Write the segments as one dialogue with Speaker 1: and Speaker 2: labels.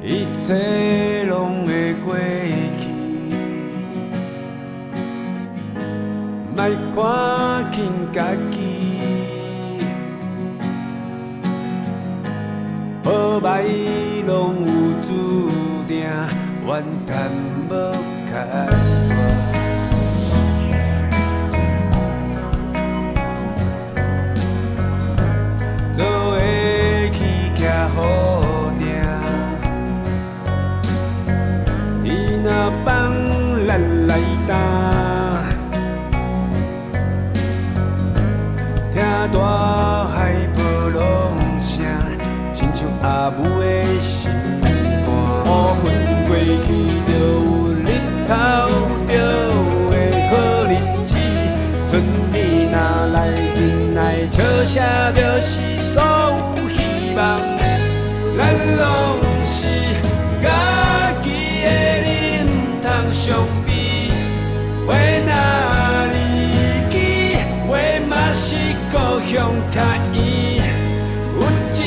Speaker 1: 一切拢会过去，莫看轻家己，好歹拢有注定，怨叹无卡纸。做会起徛好定，伊若放咱来担，听大海波浪声，亲像阿母的心肝。乌云过去就有日头，就会好日子。春天若来临来笑声，就是所有希望。咱拢是家己的人，毋通伤悲。话若离奇，话嘛是故乡较远。有一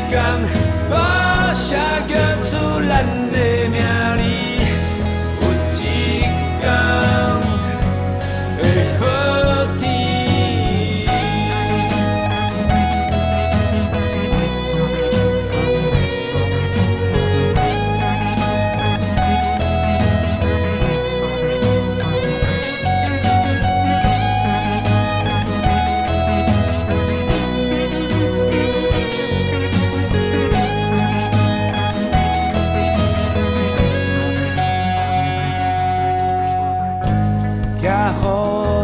Speaker 1: 天，我写叫出咱的名字。有一天会好天。徛好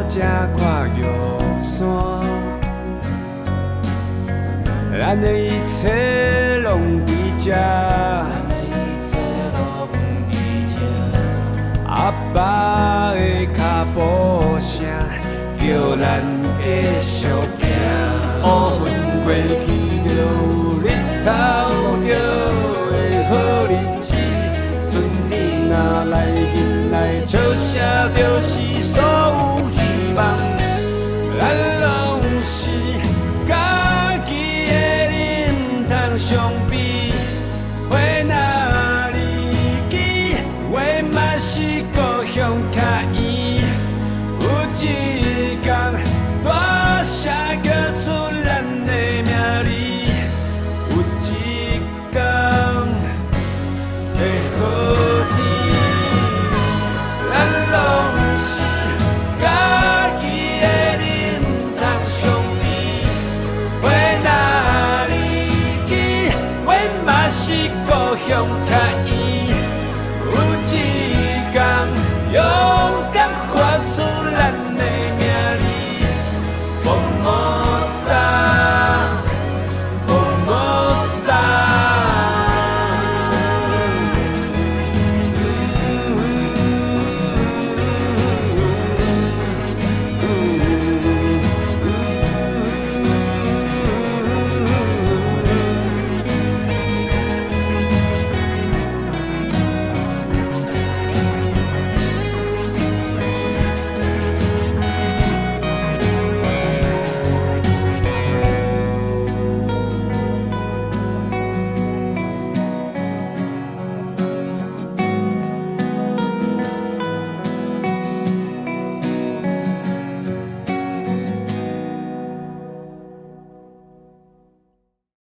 Speaker 1: 才看玉山，咱的一切拢伫这。阿爸的脚步声，叫咱继续行。乌云过去就有日头，就会好日子。春天若来临来笑声，就是